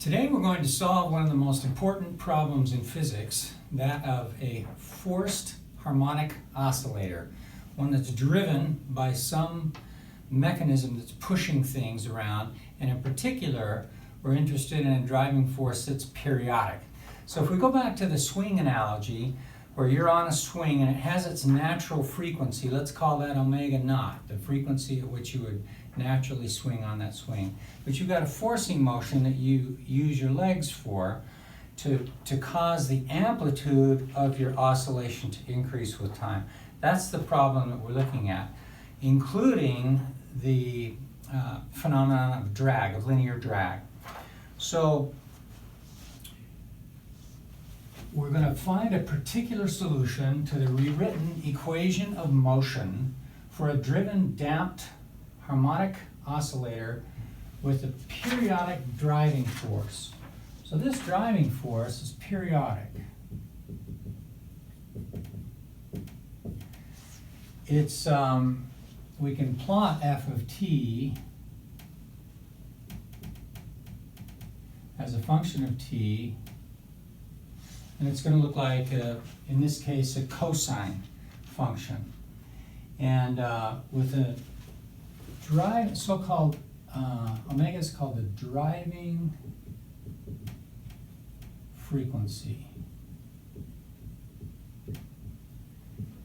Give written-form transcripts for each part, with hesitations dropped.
Today we're going to solve one of the most important problems in physics, that of a forced harmonic oscillator, one that's driven by some mechanism that's pushing things around, and in particular we're interested in a driving force that's periodic. So if we go back to the swing analogy, where you're on a swing and it has its natural frequency, let's call that omega naught, the frequency at which you would naturally swing on that swing. But you've got a forcing motion that you use your legs for to cause the amplitude of your oscillation to increase with time. That's the problem that we're looking at, including the phenomenon of drag, of linear drag. So we're going to find a particular solution to the rewritten equation of motion for a driven damped harmonic oscillator with a periodic driving force. So this driving force is periodic. It's, we can plot f of t as a function of t, and it's going to look like, in this case, a cosine function. And with a so-called, omega is called the driving frequency.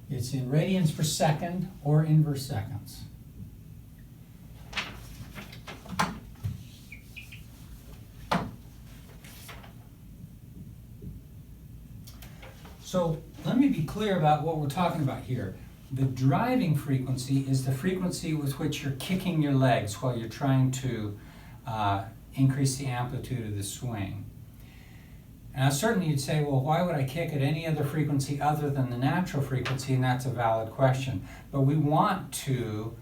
It's in radians per second or inverse seconds. So let me be clear about what we're talking about here. The driving frequency is the frequency with which you're kicking your legs while you're trying to increase the amplitude of the swing. Now certainly you'd say, well, why would I kick at any other frequency other than the natural frequency? And that's a valid question. But we want to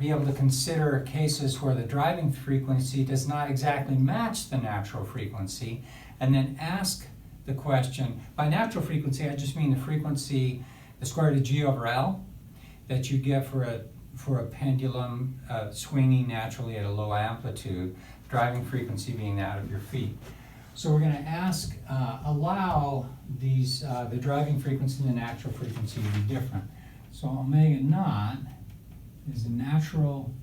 be able to consider cases where the driving frequency does not exactly match the natural frequency, and then ask the question, by natural frequency I just mean the frequency, the square root of g over L, that you get for a pendulum swinging naturally at a low amplitude, driving frequency being that of your feet. So we're going to ask, allow these, the driving frequency and the natural frequency to be different. So omega naught is the natural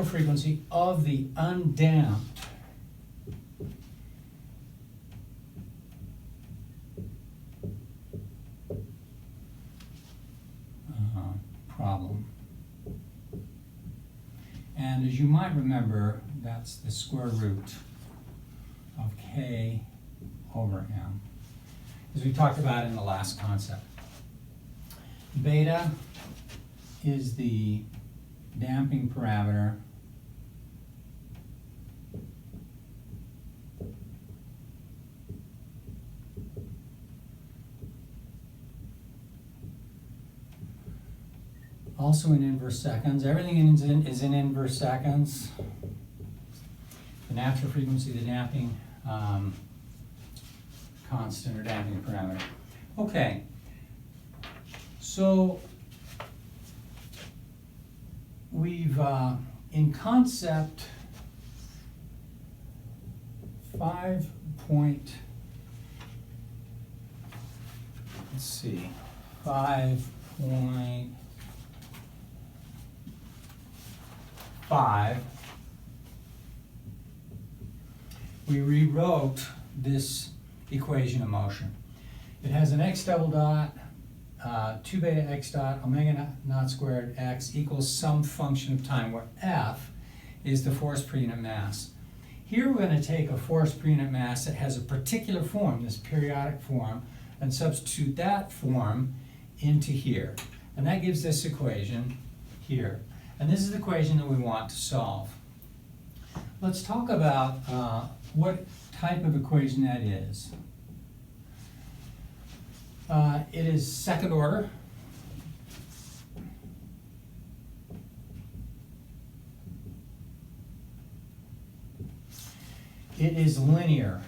frequency of the undamped problem. And as you might remember, that's the square root of k over m, as we talked about in the last concept. Beta is the damping parameter also in inverse seconds. Everything is in inverse seconds. The natural frequency, the damping constant or damping parameter. Okay, so we've, in concept 5 point, let's see, 5.5, we rewrote this equation of motion. It has an x double dot, 2 beta x dot omega naught squared x equals some function of time, where f is the force per unit mass. Here we're going to take a force per unit mass that has a particular form, this periodic form, and substitute that form into here. And that gives this equation here. And this is the equation that we want to solve. Let's talk about what type of equation that is. It is second order. It is linear.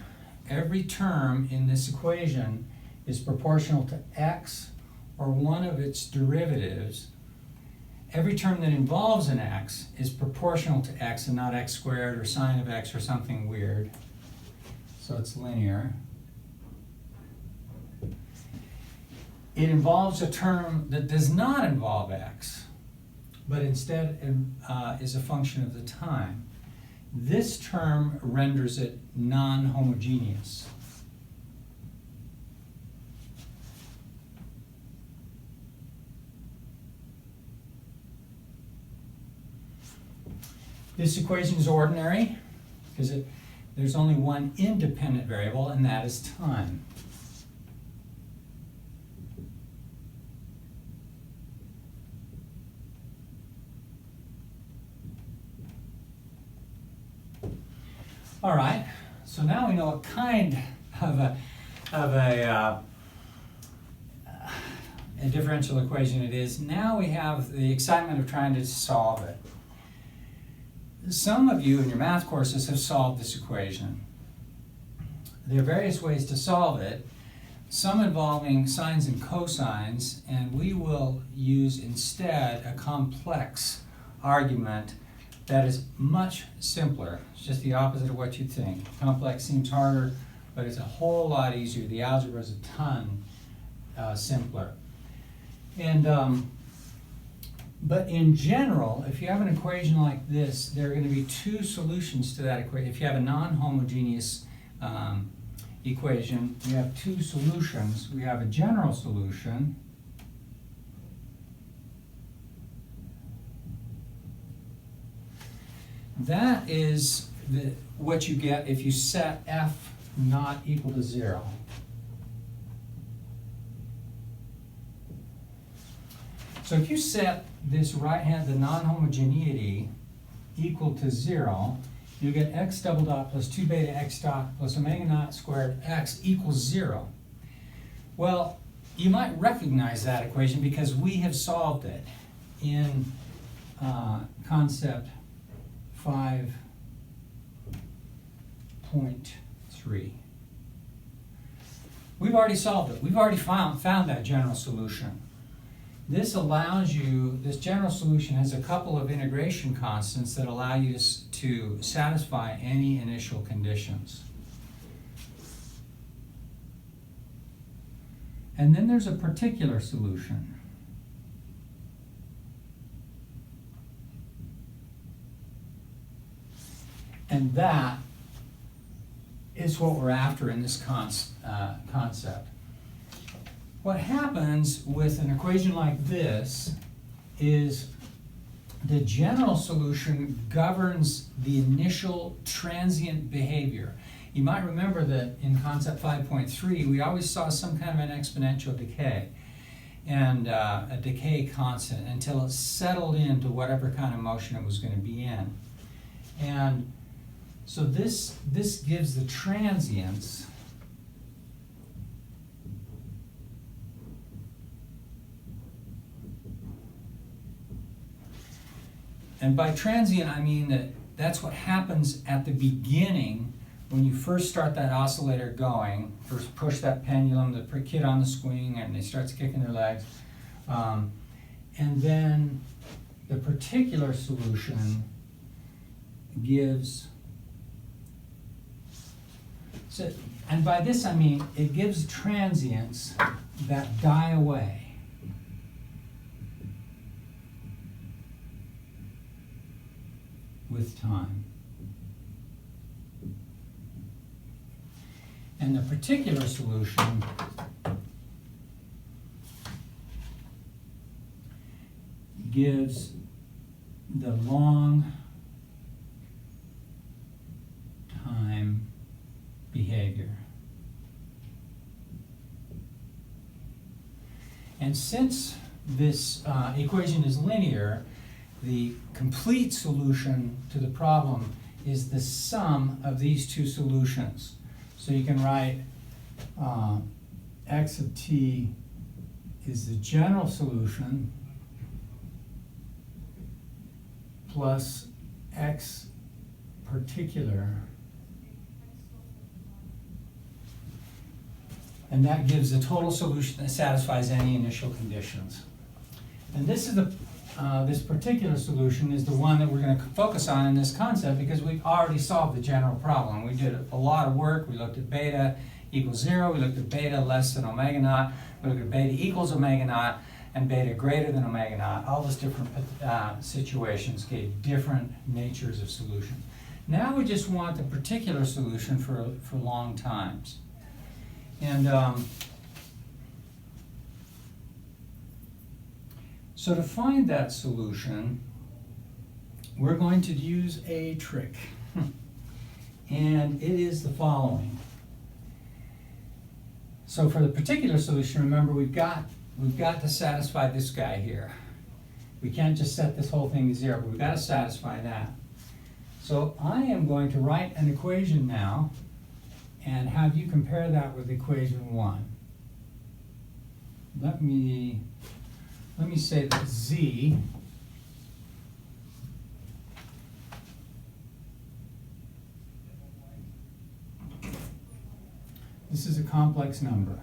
Every term in this equation is proportional to x or one of its derivatives, every term that involves an x is proportional to x and not x squared or sine of x or something weird. So it's linear. It involves a term that does not involve x, but instead is a function of the time. This term renders it non-homogeneous. This equation is ordinary because there's only one independent variable, and that is time. All right, so now we know what kind of a differential equation it is. Now we have the excitement of trying to solve it. Some of you in your math courses have solved this equation. There are various ways to solve it, some involving sines and cosines, and we will use instead a complex argument that is much simpler. It's just the opposite of what you think. Complex seems harder, but it's a whole lot easier. The algebra is a ton simpler. And but in general, if you have an equation like this, there are going to be two solutions to that equation. If you have a non-homogeneous equation, you have two solutions. We have a general solution, that is what you get if you set f not equal to 0. So if you set this right-hand, the non-homogeneity, equal to 0, you get x double dot plus 2 beta x dot plus omega naught squared x equals 0. Well, you might recognize that equation because we have solved it in concept 5.3. We've already solved it. We've already found that general solution. This allows you, this general solution has a couple of integration constants that allow you to satisfy any initial conditions. And then there's a particular solution. And that is what we're after in this concept. What happens with an equation like this is the general solution governs the initial transient behavior. You might remember that in concept 5.3, we always saw some kind of an exponential decay and a decay constant until it settled into whatever kind of motion it was going to be in. And so this gives the transients and by transient, I mean that that's what happens at the beginning when you first start that oscillator going. First push that pendulum, the kid on the swing, and they start kicking their legs. And then the particular solution gives, and by this I mean it gives transients that die away. With time. And the particular solution gives the long time behavior. And since this equation is linear, the complete solution to the problem is the sum of these two solutions. So you can write x of t is the general solution plus x particular. And that gives a total solution that satisfies any initial conditions. And this is this particular solution is the one that we're going to focus on in this concept because we've already solved the general problem. We did a lot of work. We looked at beta equals 0. We looked at beta less than omega naught. We looked at beta equals omega naught and beta greater than omega naught. All those different situations gave different natures of solution. Now we just want the particular solution for long times. And so to find that solution, we're going to use a trick. And it is the following. So for the particular solution, remember we've got to satisfy this guy here. We can't just set this whole thing to 0, but we've got to satisfy that. So I am going to write an equation now and have you compare that with equation 1. Let me say that z this is a complex number.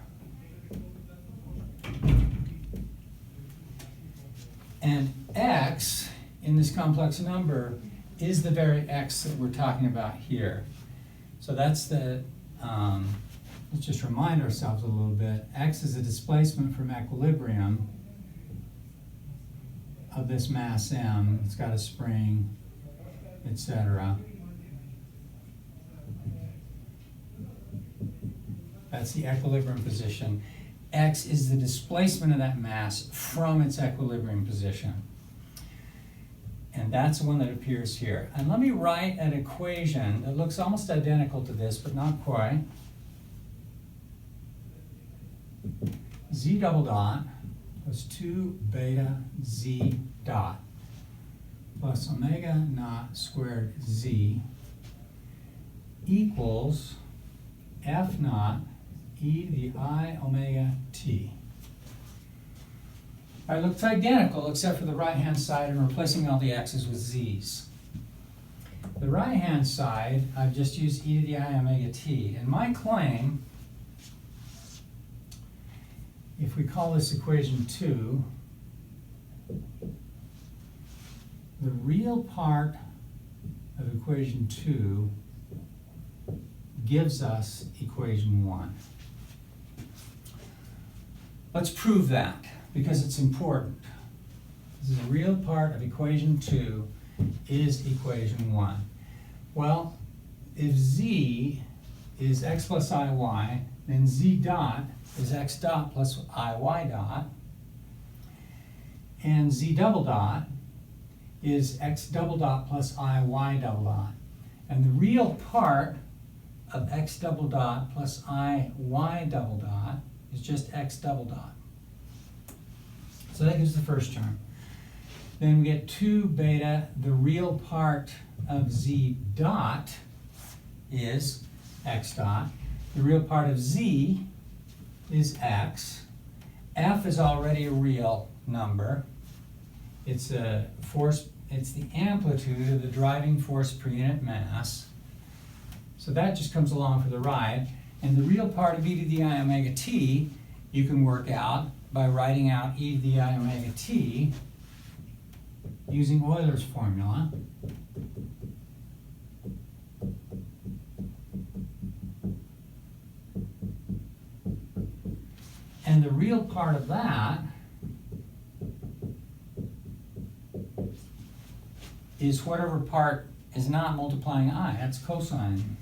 And x in this complex number is the very x that we're talking about here. So that's the, let's just remind ourselves a little bit. X is a displacement from equilibrium of this mass m. It's got a spring, etc. That's the equilibrium position. X is the displacement of that mass from its equilibrium position. And that's the one that appears here. And let me write an equation that looks almost identical to this, but not quite. Z double dot plus 2 beta z dot plus omega naught squared z equals f naught e to the I omega t. All right, looks identical except for the right-hand side and replacing all the x's with z's. The right-hand side, I've just used e to the I omega t. And my claim, if we call this equation 2, the real part of equation 2 gives us equation 1. Let's prove that, because it's important. This is a real part of equation 2 is equation 1. Well, if z is x plus iy, then z dot is x dot plus iy dot, and z double dot is x double dot plus iy double dot. And the real part of x double dot plus iy double dot is just x double dot. So that gives the first term. Then we get 2 beta, the real part of z dot is x dot. The real part of z is x. F is already a real number. It's a force, it's the amplitude of the driving force per unit mass. So that just comes along for the ride. And the real part of e to the I omega t you can work out by writing out e to the I omega t using Euler's formula. And the real part of that is whatever part is not multiplying I. That's cosine.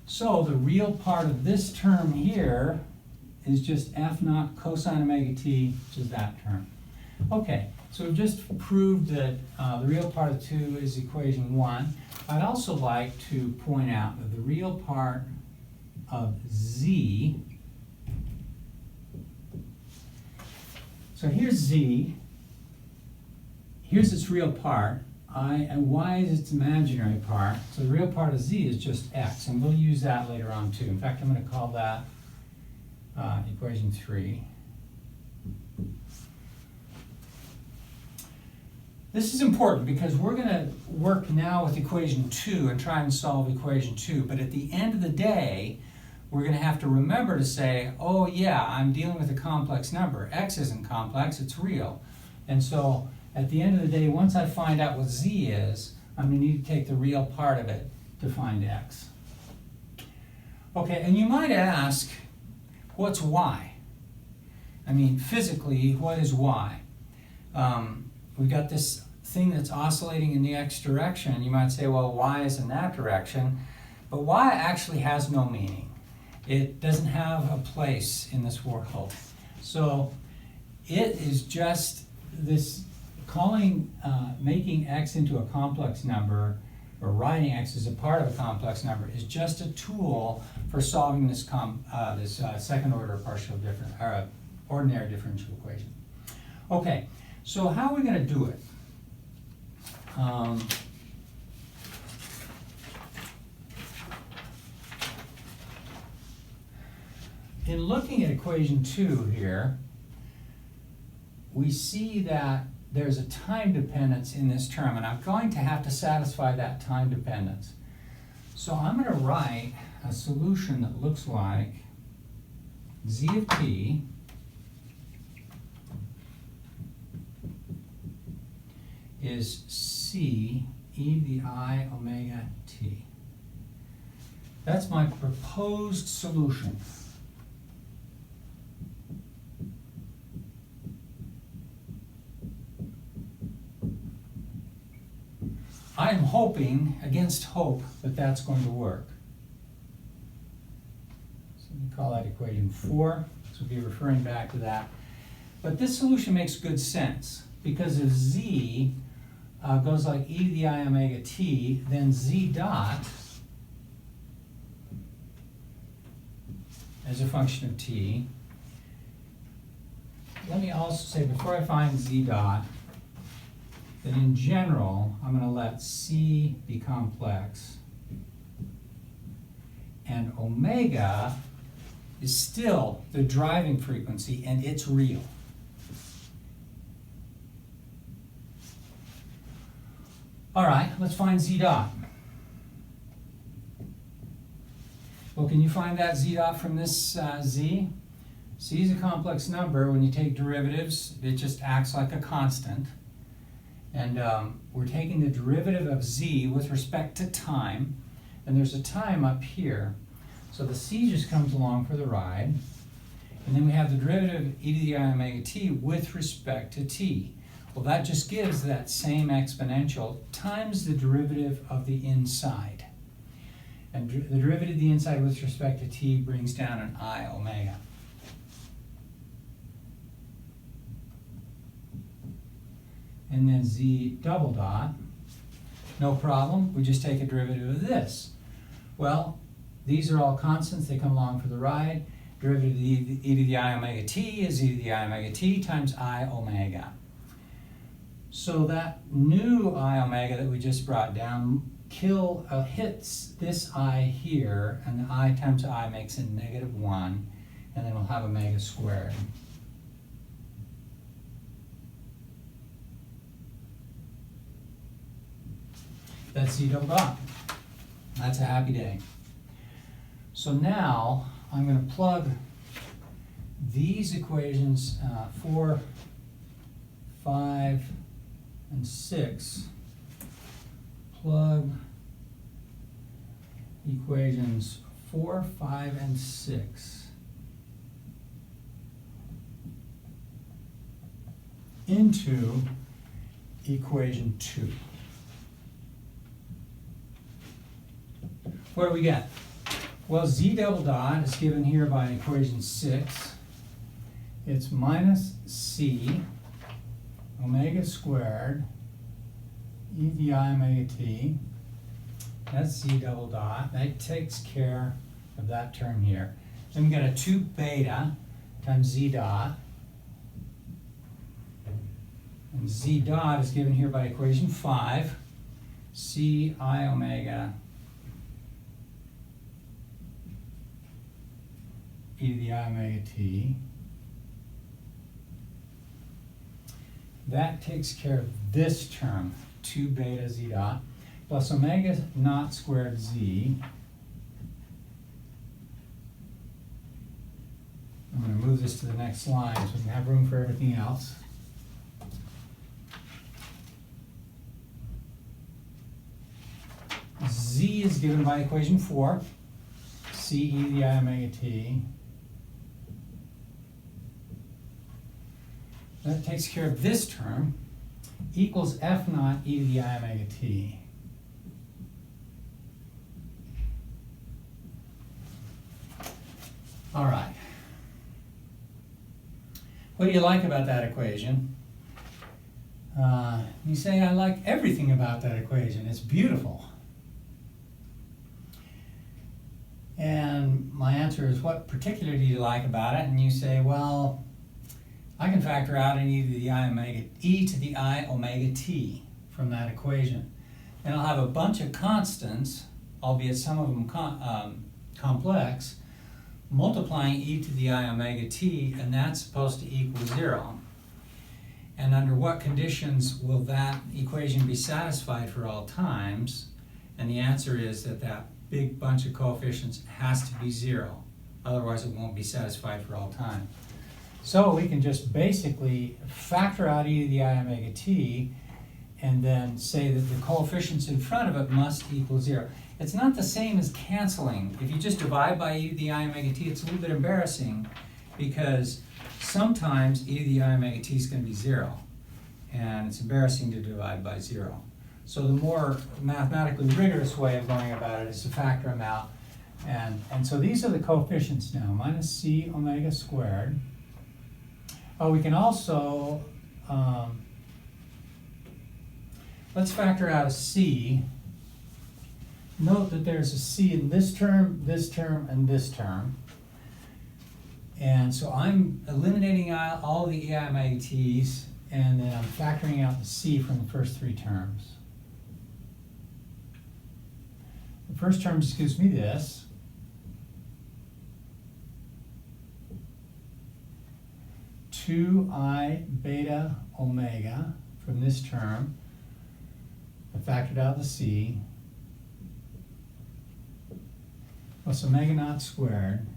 So the real part of this term here is just f naught cosine omega t, which is that term. Okay, so we've just proved that the real part of 2 is equation 1. I'd also like to point out that the real part of z, so here's z, here's its real part, and y is its imaginary part. So the real part of z is just x, and we'll use that later on too. In fact, I'm going to call that equation 3. This is important because we're going to work now with equation 2 and try and solve equation 2, but at the end of the day, we're going to have to remember to say, oh yeah, I'm dealing with a complex number. X isn't complex, it's real. And so at the end of the day, once I find out what z is, I'm going to need to take the real part of it to find x. Okay, and you might ask, what's y? I mean, physically, what is y? We've got this thing that's oscillating in the x direction. You might say, well, y is in that direction. But y actually has no meaning. It doesn't have a place in this world. So it is just this making x into a complex number, or writing x as a part of a complex number, is just a tool for solving this second order partial difference, or ordinary differential equation. Okay, so how are we going to do it? In looking at equation 2 here, we see that there's a time dependence in this term, and I'm going to have to satisfy that time dependence. So I'm going to write a solution that looks like z of t is c e to the I omega t. That's my proposed solution. I am hoping, against hope, that that's going to work. So we call that equation 4. So we'll be referring back to that. But this solution makes good sense, because if z goes like e to the I omega t, then z dot as a function of t. Let me also say, before I find z dot, that in general, I'm going to let c be complex, and omega is still the driving frequency, and it's real. All right, let's find z dot. Well, can you find that z dot from this z? C is a complex number. When you take derivatives, it just acts like a constant. And we're taking the derivative of z with respect to time, and there's a time up here. So the c just comes along for the ride, and then we have the derivative e to the I omega t with respect to t. Well, that just gives that same exponential times the derivative of the inside. And the derivative of the inside with respect to t brings down an I omega. And then z double dot, no problem, we just take a derivative of this. Well, these are all constants, they come along for the ride. Derivative of e to the I omega t is e to the I omega t times I omega. So that new I omega that we just brought down hits this I here, and the I times I makes it -1, and then we'll have omega squared. That's z double dot. That's a happy day. So now I'm going to plug these equations 4, 5, and 6. Plug equations 4, 5, and 6 into equation 2. What do we get? Well, z double dot is given here by equation 6. It's minus c omega squared e to the I omega t. That's z double dot. That takes care of that term here. Then we got a 2 beta times z dot. And z dot is given here by equation 5. C I omega e to the I omega t. that takes care of this term, 2 beta z dot plus omega naught squared z. I'm going to move this to the next line so we can have room for everything else. Z is given by equation 4, C e to the I omega t. That takes care of this term, equals F naught e to the I omega t. All right. What do you like about that equation? You say, I like everything about that equation. It's beautiful. And my answer is, what particularly do you like about it? And you say, well, I can factor out an e to the I omega t from that equation. And I'll have a bunch of constants, albeit some of them complex, multiplying e to the I omega t, and that's supposed to equal 0. And under what conditions will that equation be satisfied for all times? And the answer is that that big bunch of coefficients has to be 0. Otherwise it won't be satisfied for all time. So we can just basically factor out e to the I omega t and then say that the coefficients in front of it must equal 0. It's not the same as canceling. If you just divide by e to the I omega t, it's a little bit embarrassing because sometimes e to the I omega t is going to be 0. And it's embarrassing to divide by 0. So the more mathematically rigorous way of going about it is to factor them out. And so these are the coefficients now, minus c omega squared. Oh, we can also, let's factor out a c. Note that there's a c in this term, and this term. And so I'm eliminating all the e omega t's, and then I'm factoring out the c from the first 3 terms. The first term just gives me this. Two I beta omega from this term. I factored out the c. Plus omega naught squared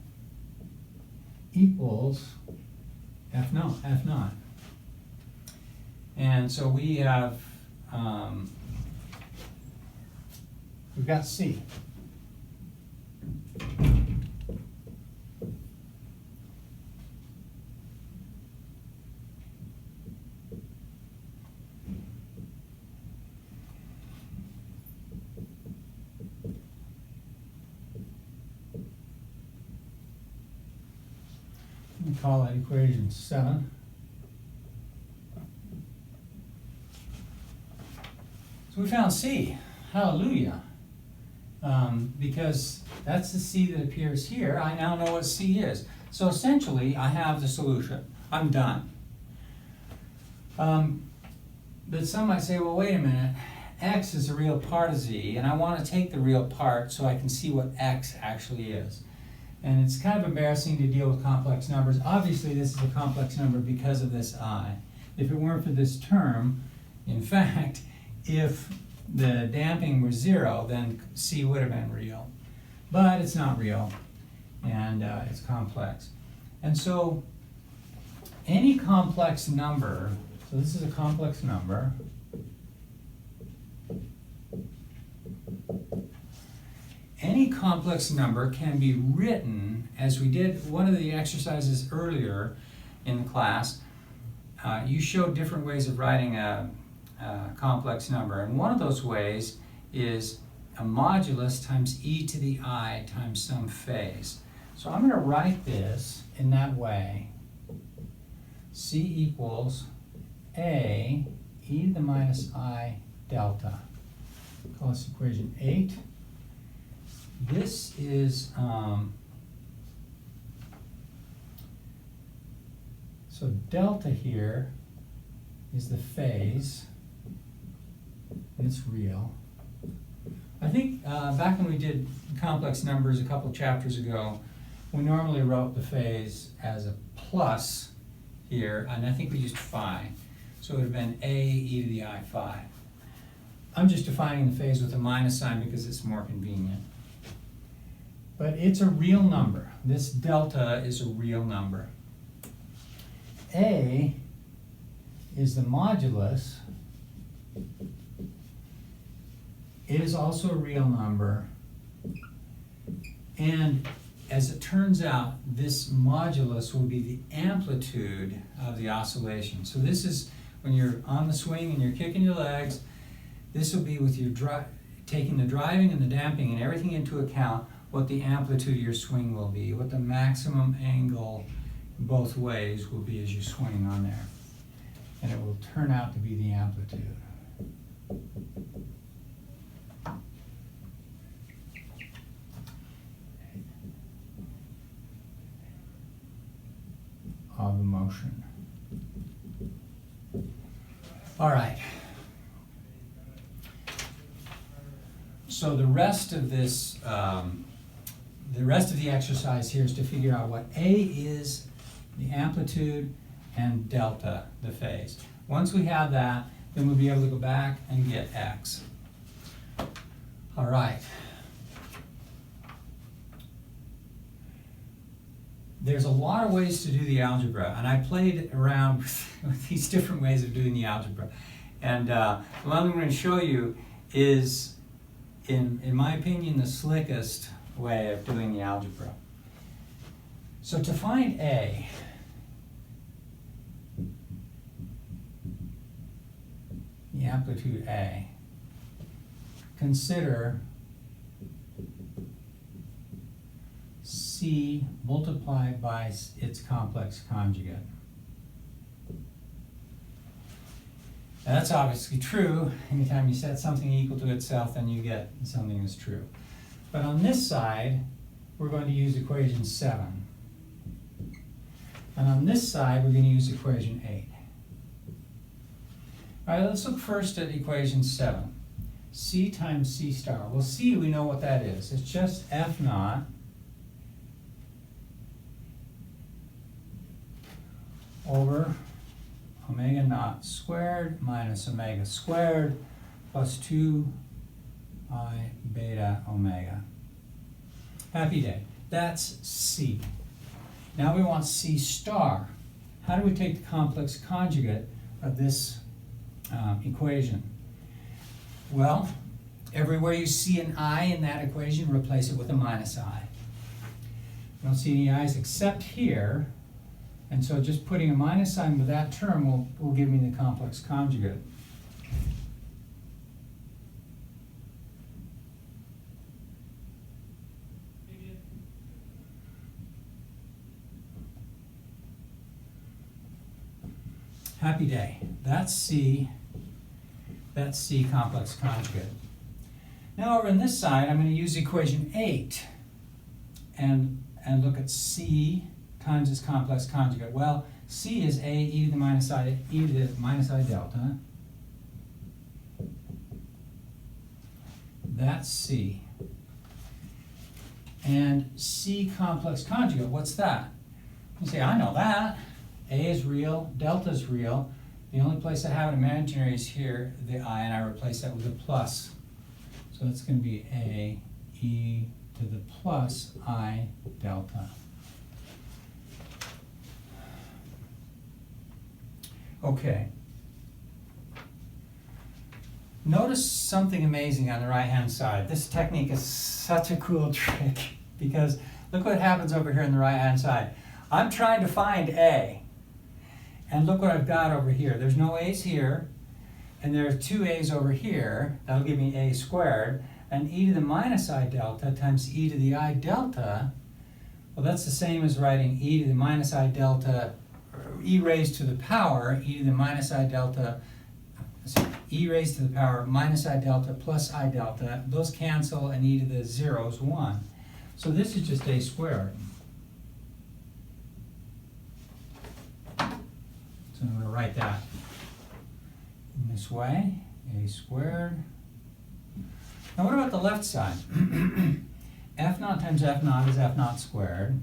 equals F naught. And so we have, we've got C. We call that equation 7. So we found C. Hallelujah. Because that's the C that appears here. I now know what C is. So essentially, I have the solution. I'm done. But some might say, well, wait a minute. X is a real part of Z, and I want to take the real part so I can see what X actually is. And it's kind of embarrassing to deal with complex numbers. Obviously, this is a complex number because of this I. If it weren't for this term, in fact, if the damping were 0, then C would have been real. But it's not real, and it's complex. And so any complex number, so this is a complex number, any complex number can be written, as we did one of the exercises earlier in the class. You showed different ways of writing a complex number, and one of those ways is a modulus times e to the I times some phase. So I'm going to write this in that way. C equals a e to the minus I delta. Call this equation 8. This is, so delta here is the phase, and it's real. I think back when we did complex numbers a couple chapters ago, we normally wrote the phase as a plus here, and I think we used phi. So it would have been A e to the I phi. I'm just defining the phase with a minus sign because it's more convenient. But it's a real number. This delta is a real number. A is the modulus. It is also a real number. And as it turns out, this modulus will be the amplitude of the oscillation. So this is when you're on the swing and you're kicking your legs, this will be with your taking the driving and the damping and everything into account, what the amplitude of your swing will be, what the maximum angle both ways will be as you swing on there. And it will turn out to be the amplitude. Of the motion. All right. So the rest of this, the rest of the exercise here is to figure out what A is, the amplitude, and delta, the phase. Once we have that, then we'll be able to go back and get X. All right. There's a lot of ways to do the algebra, and I played around with these different ways of doing the algebra. And the one I'm going to show you is, in my opinion, the slickest way of doing the algebra. So to find A, the amplitude A, consider C multiplied by its complex conjugate. Now that's obviously true. Anytime you set something equal to itself, then you get something that's true. But on this side, we're going to use equation 7. And on this side, we're going to use equation 8. All right, let's look first at equation 7. C times C star. Well, C, we know what that is. It's just F naught over omega naught squared minus omega squared plus 2 I beta omega. Happy day. That's C. Now we want C star. How do we take the complex conjugate of this equation? Well, everywhere you see an I in that equation, replace it with a minus I. We don't see any I's except here. And so just putting a minus sign with that term will give me the complex conjugate. Happy day. That's C complex conjugate. Now over on this side, I'm going to use equation 8 and look at C times its complex conjugate. Well, C is A e to the minus I delta. That's C. And C complex conjugate, what's that? You say, I know that. A is real, delta is real. The only place I have an imaginary is here, the I, and I replace that with a plus. So it's going to be A e to the plus I delta. Okay. Notice something amazing on the right-hand side. This technique is such a cool trick because look what happens over here on the right-hand side. I'm trying to find A, and look what I've got over here. There's no A's here, and there are 2 A's over here. That'll give me A squared, and e to the minus I delta times e to the I delta. Well, that's the same as writing e to the minus I delta, e raised to the power, e to the minus I delta, e raised to the power minus I delta plus I delta. Those cancel, and e to the 0 is 1. So this is just A squared. So I'm going to write that in this way, A squared. Now what about the left side? F naught times F naught is F naught squared.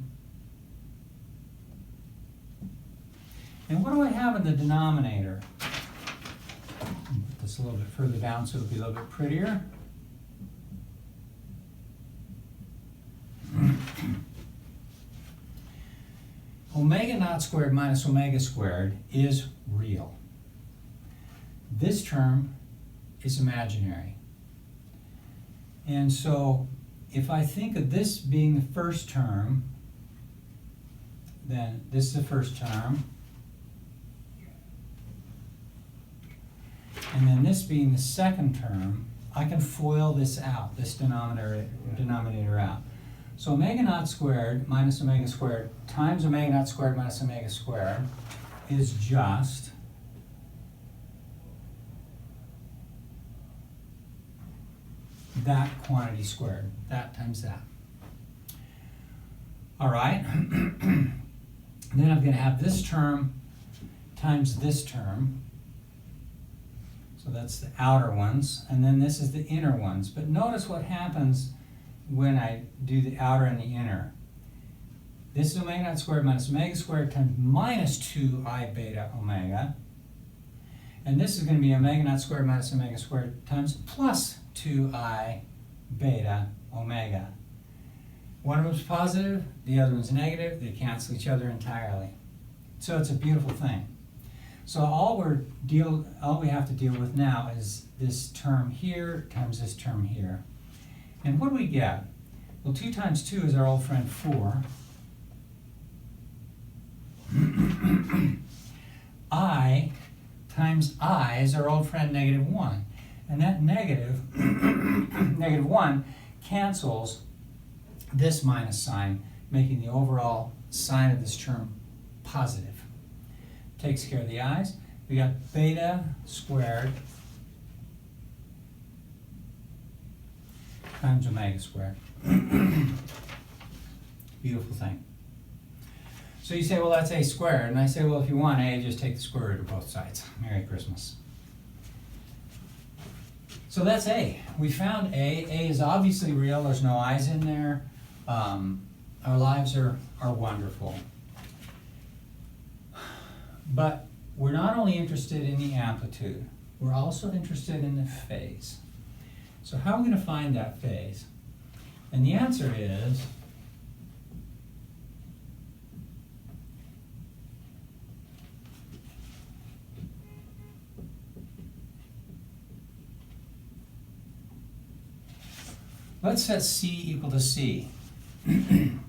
And what do I have in the denominator? this a little bit further down so it'll be a little bit prettier. Omega naught squared minus omega squared is real. This term is imaginary. And so if I think of this being the first term, then this is the first term, and then this being the second term, I can FOIL this out, this denominator out. So omega naught squared minus omega squared times omega naught squared minus omega squared is just that quantity squared, that times that. All right, then I'm going to have this term times this term. So that's the outer ones, and then this is the inner ones. But notice what happens when I do the outer and the inner. This is omega naught squared minus omega squared times minus 2I beta omega. And this is going to be omega naught squared minus omega squared times plus 2I beta omega. One of them is positive, the other one's negative. They cancel each other entirely. So it's a beautiful thing. So all we have to deal with now is this term here times this term here. And what do we get? Well, 2 times 2 is our old friend 4. I times I is our old friend negative 1. And that negative, negative 1 cancels this minus sign, making the overall sign of this term positive. Takes care of the i's. We got beta squared times omega squared. Beautiful thing. So you say, well, that's a squared. And I say, well, if you want a, just take the square root of both sides. Merry Christmas. So that's a. We found a. A is obviously real. There's no i's in there. Our lives are wonderful. But we're not only interested in the amplitude, we're also interested in the phase. So how are we going to find that phase? And the answer is let's set C equal to C. Let's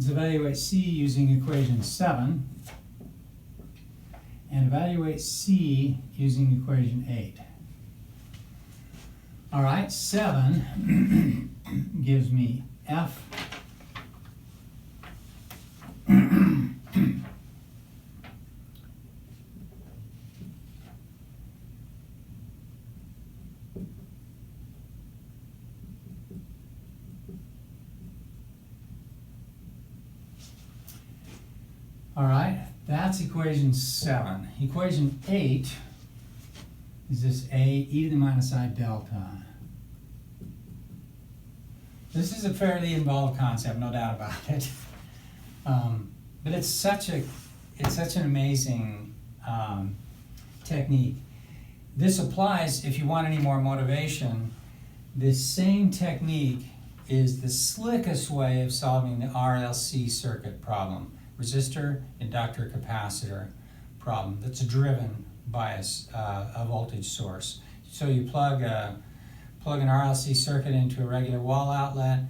evaluate C using equation 7. And evaluate C using equation 8. All right, 7 gives me F all right, that's equation 7. Equation 8 is this A e to the minus I delta. This is a fairly involved concept, no doubt about it. But it's such an amazing technique. This applies if you want any more motivation. This same technique is the slickest way of solving the RLC circuit problem. Resistor, inductor, capacitor problem that's driven by a voltage source. So you plug an RLC circuit into a regular wall outlet.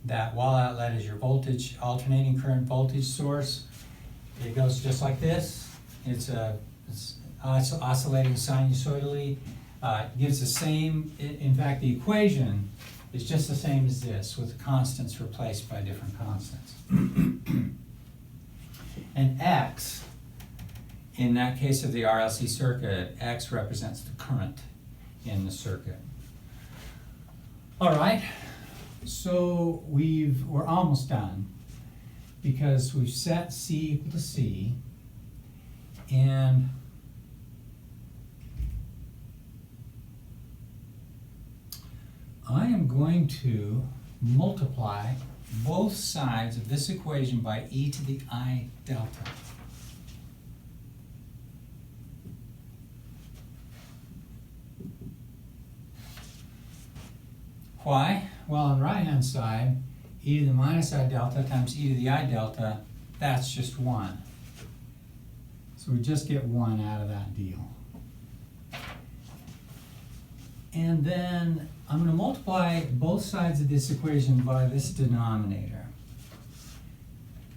That wall outlet is your voltage, alternating current voltage source. It goes just like this. It's oscillating sinusoidally. It gives the same, in fact, the equation is just the same as this, with constants replaced by different constants. And X, in that case of the RLC circuit, X represents the current in the circuit. All right, so we're almost done because we've set C equal to C, and I am going to multiply both sides of this equation by e to the I delta. Why? Well, on the right-hand side, e to the minus I delta times e to the I delta, that's just 1. So we just get 1 out of that deal. And then I'm going to multiply both sides of this equation by this denominator.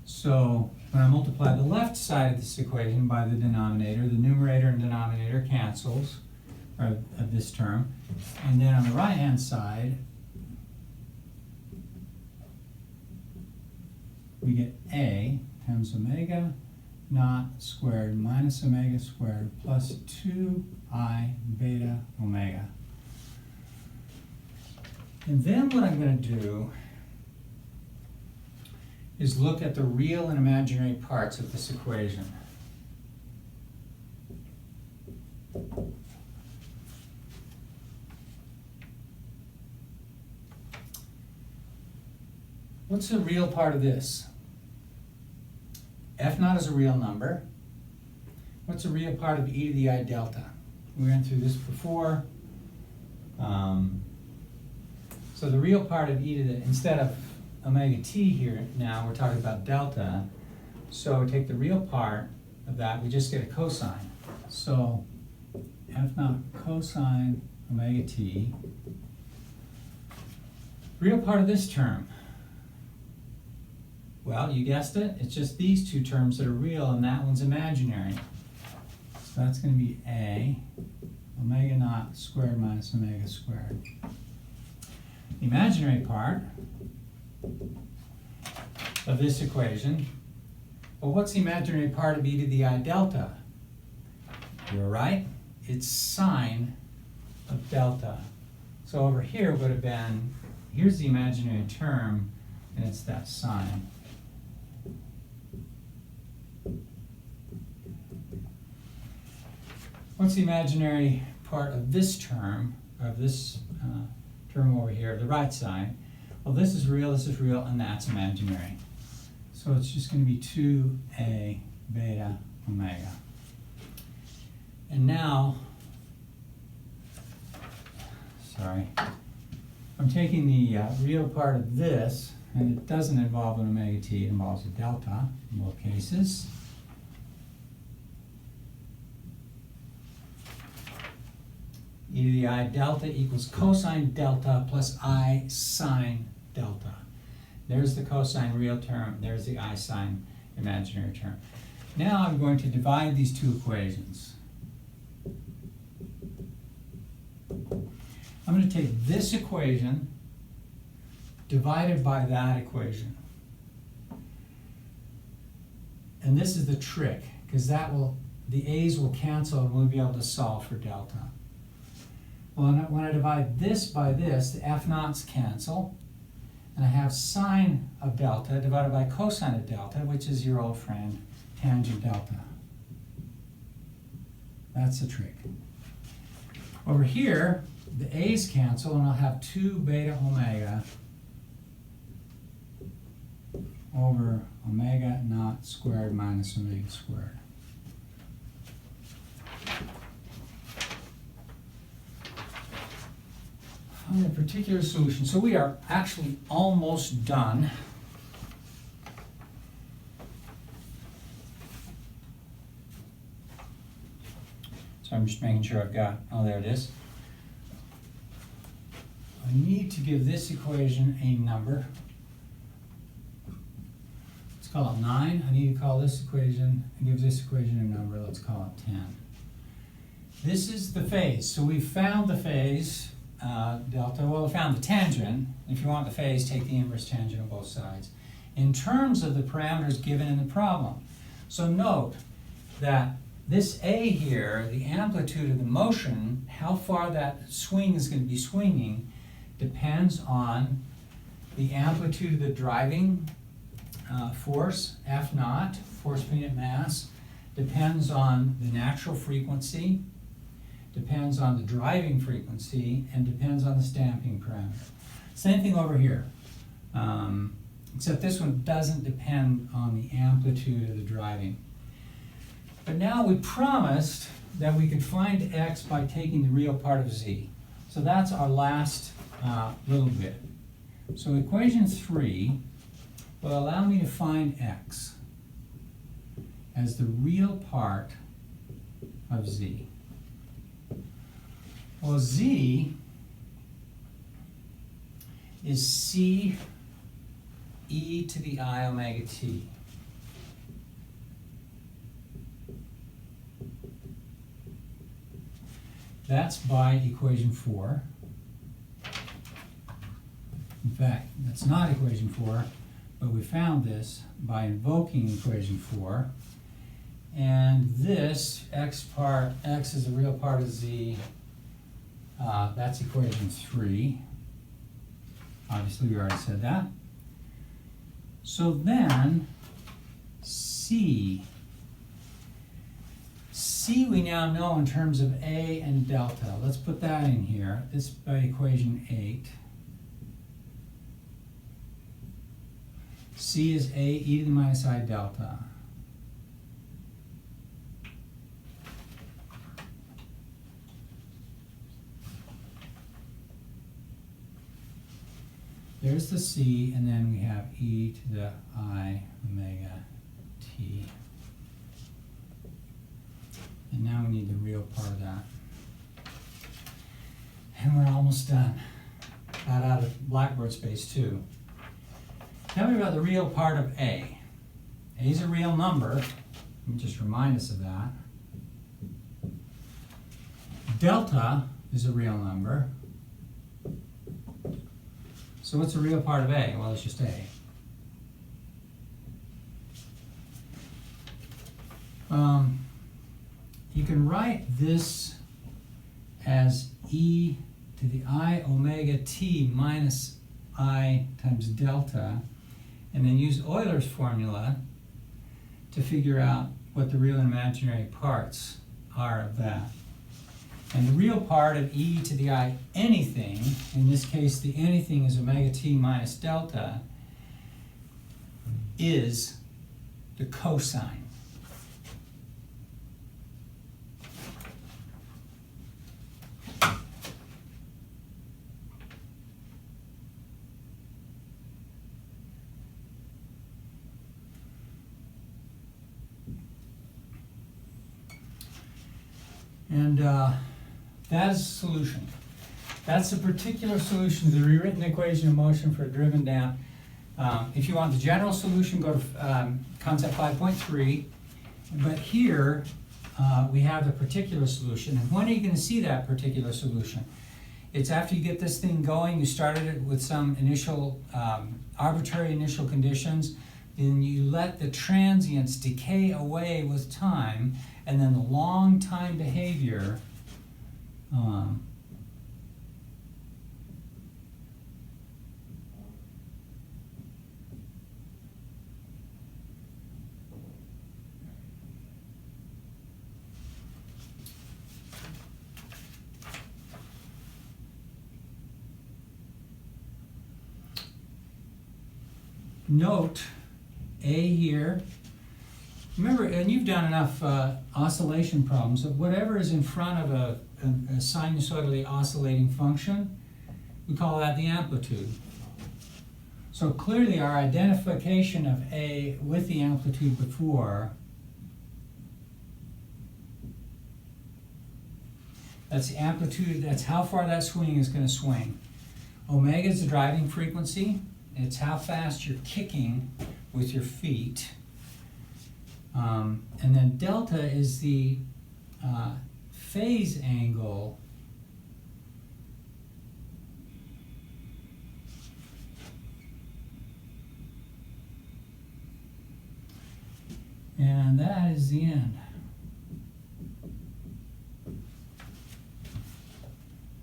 So when I multiply the left side of this equation by the denominator, the numerator and denominator cancels, or of this term. And then on the right-hand side, we get a times omega naught squared minus omega squared plus 2I beta omega. And then what I'm going to do is look at the real and imaginary parts of this equation. What's the real part of this? F naught is a real number. What's the real part of e to the I delta? We went through this before. So the real part of e to the, instead of omega t here now, we're talking about delta. So we take the real part of that, we just get a cosine. So F naught cosine omega t. Real part of this term. Well, you guessed it, it's just these two terms that are real and that one's imaginary. So that's going to be a omega naught squared minus omega squared. The imaginary part of this equation, well, what's the imaginary part of e to the I delta? You're right, it's sine of delta. So over here would have been, here's the imaginary term, and it's that sine. What's the imaginary part of this term, term over here, the right side? Well, this is real, and that's imaginary. So it's just going to be 2a beta omega. And now, I'm taking the real part of this, and it doesn't involve an omega t, it involves a delta in both cases. E to the I delta equals cosine delta plus I sine delta. There's the cosine real term, there's the I sine imaginary term. Now I'm going to divide these two equations. I'm going to take this equation divided by that equation. And this is the trick, because the a's will cancel and we'll be able to solve for delta. Well, when I divide this by this, the f naughts cancel, and I have sine of delta divided by cosine of delta, which is your old friend, tangent delta. That's the trick. Over here, the a's cancel, and I'll have 2 beta omega over omega naught squared minus omega squared. On a particular solution. So we are actually almost done. So I'm just making sure I've got, oh, there it is. I need to give this equation a number. Let's call it 9. I need to call this equation, and give this equation a number. Let's call it 10. This is the phase. So we've found the phase. Delta, well, we found the tangent. If you want the phase, take the inverse tangent on both sides. In terms of the parameters given in the problem. So note that this A here, the amplitude of the motion, how far that swing is going to be swinging, depends on the amplitude of the driving force, F naught, force per unit mass, depends on the natural frequency, depends on the driving frequency, and depends on the stamping parameter. Same thing over here, except this one doesn't depend on the amplitude of the driving. But now we promised that we could find x by taking the real part of z. So that's our last little bit. So equation 3 will allow me to find x as the real part of z. Well, z is c e to the I omega t. That's by equation 4. In fact, that's not equation 4, but we found this by invoking equation 4. And this x is the real part of z. That's equation 3. Obviously, we already said that. So then, C we now know in terms of A and delta. Let's put that in here. This by equation 8. C is A e to the minus I delta. There's the C, and then we have e to the I omega t. And now we need the real part of that. And we're almost done. Got out of blackboard space too. Tell me about the real part of A. A is a real number. Let me just remind us of that. Delta is a real number. So what's the real part of A? Well, it's just A. You can write this as e to the I omega t minus I times delta, and then use Euler's formula to figure out what the real and imaginary parts are of that. And the real part of e to the I anything, in this case the anything is omega t minus delta, is the cosine. And that is a solution. That's a particular solution to the rewritten equation of motion for a driven damped. If you want the general solution, go to concept 5.3. But here we have the particular solution. And when are you going to see that particular solution? It's after you get this thing going. You started it with some initial arbitrary initial conditions. Then you let the transients decay away with time, and then the long time behavior note A here. Remember, and you've done enough oscillation problems, that whatever is in front of a sinusoidally oscillating function, we call that the amplitude. So clearly our identification of A with the amplitude before, that's the amplitude, that's how far that swing is going to swing. Omega is the driving frequency. It's how fast you're kicking with your feet. And then delta is the phase angle and that is the end.